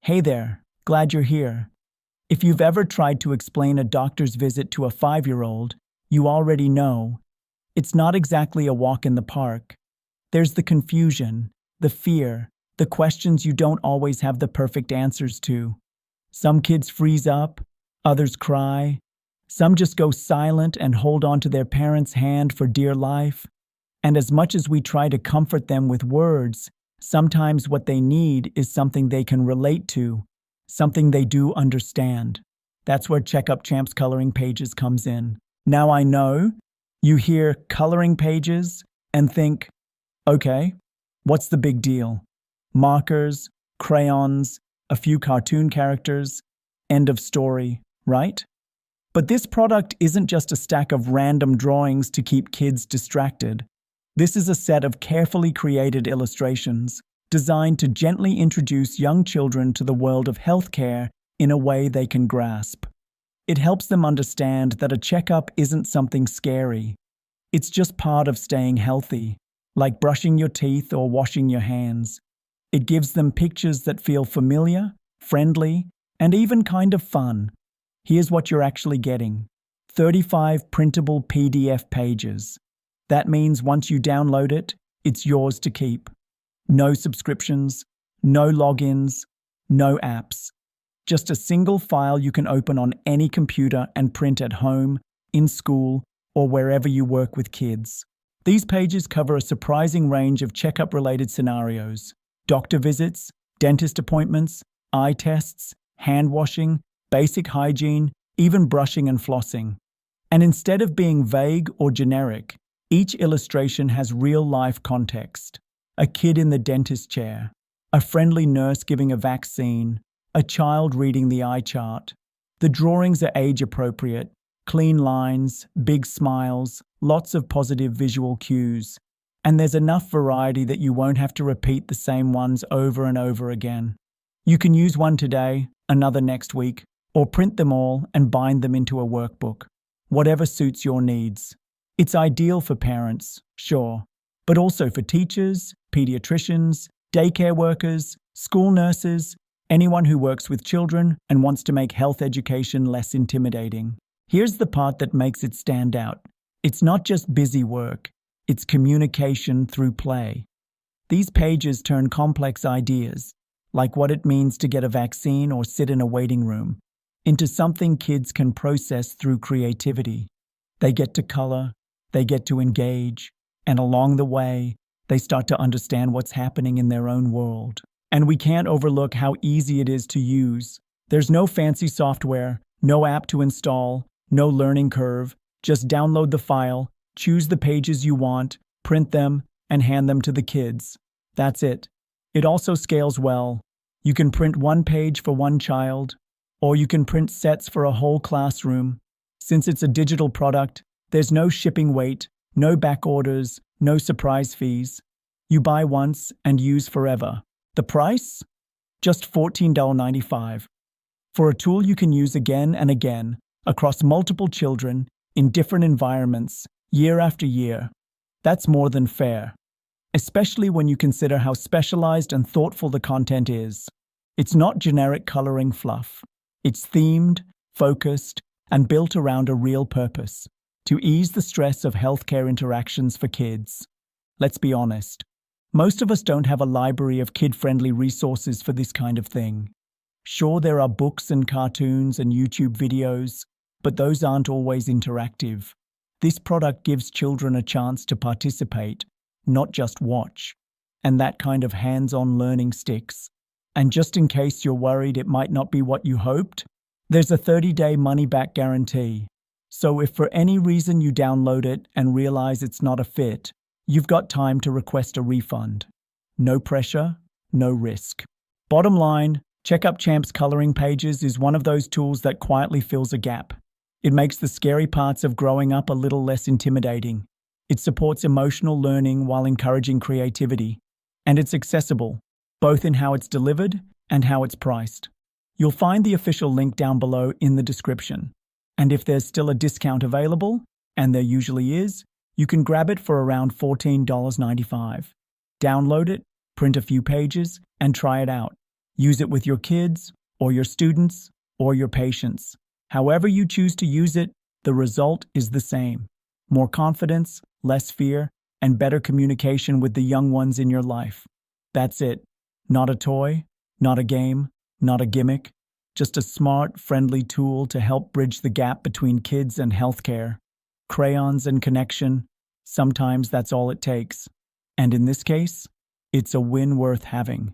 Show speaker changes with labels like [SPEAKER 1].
[SPEAKER 1] Hey there, glad you're here. If you've ever tried to explain a doctor's visit to a 5-year-old, you already know it's not exactly a walk in the park. There's the confusion, the fear, the questions you don't always have the perfect answers to. Some kids freeze up, others cry, some just go silent and hold on to their parents' hand for dear life. And as much as we try to comfort them with words, sometimes what they need is something they can relate to, something they do understand. That's where Checkup Champs Coloring Pages comes in. Now I know you hear coloring pages and think, okay, what's the big deal? Markers, crayons, a few cartoon characters, end of story, right? But this product isn't just a stack of random drawings to keep kids distracted. This is a set of carefully created illustrations designed to gently introduce young children to the world of healthcare in a way they can grasp. It helps them understand that a checkup isn't something scary. It's just part of staying healthy, like brushing your teeth or washing your hands. It gives them pictures that feel familiar, friendly, and even kind of fun. Here's what you're actually getting: 35 printable PDF pages. That means once you download it, it's yours to keep. No subscriptions, no logins, no apps. Just a single file you can open on any computer and print at home, in school, or wherever you work with kids. These pages cover a surprising range of checkup-related scenarios: doctor visits, dentist appointments, eye tests, hand washing, basic hygiene, even brushing and flossing. And instead of being vague or generic, each illustration has real-life context. A kid in the dentist chair, a friendly nurse giving a vaccine, a child reading the eye chart. The drawings are age-appropriate, clean lines, big smiles, lots of positive visual cues. And there's enough variety that you won't have to repeat the same ones over and over again. You can use one today, another next week, or print them all and bind them into a workbook, whatever suits your needs. It's ideal for parents, sure, but also for teachers, pediatricians, daycare workers, school nurses, anyone who works with children and wants to make health education less intimidating. Here's the part that makes it stand out. It's not just busy work, it's communication through play. These pages turn complex ideas, like what it means to get a vaccine or sit in a waiting room, into something kids can process through creativity. They get to color, they get to engage, and along the way, they start to understand what's happening in their own world. And we can't overlook how easy it is to use. There's no fancy software, no app to install, no learning curve. Just download the file, choose the pages you want, print them, and hand them to the kids. That's it. It also scales well. You can print one page for one child, or you can print sets for a whole classroom. Since it's a digital product, there's no shipping wait, no back orders, no surprise fees. You buy once and use forever. The price? Just $14.95. For a tool you can use again and again, across multiple children, in different environments, year after year. That's more than fair, especially when you consider how specialized and thoughtful the content is. It's not generic coloring fluff. It's themed, focused, and built around a real purpose: to ease the stress of healthcare interactions for kids. Let's be honest. Most of us don't have a library of kid-friendly resources for this kind of thing. Sure, there are books and cartoons and YouTube videos, but those aren't always interactive. This product gives children a chance to participate, not just watch. And that kind of hands-on learning sticks. And just in case you're worried it might not be what you hoped, there's a 30-day money-back guarantee. So if for any reason you download it and realize it's not a fit, you've got time to request a refund. No pressure, no risk. Bottom line, Checkup Champs Coloring Pages is one of those tools that quietly fills a gap. It makes the scary parts of growing up a little less intimidating. It supports emotional learning while encouraging creativity. And it's accessible, both in how it's delivered and how it's priced. You'll find the official link down below in the description. And if there's still a discount available, and there usually is, you can grab it for around $14.95. Download it, print a few pages, and try it out. Use it with your kids, or your students, or your patients. However you choose to use it, the result is the same. More confidence, less fear, and better communication with the young ones in your life. That's it. Not a toy, not a game, not a gimmick, just a smart, friendly tool to help bridge the gap between kids and healthcare. Crayons and connection, sometimes that's all it takes. And in this case, it's a win worth having.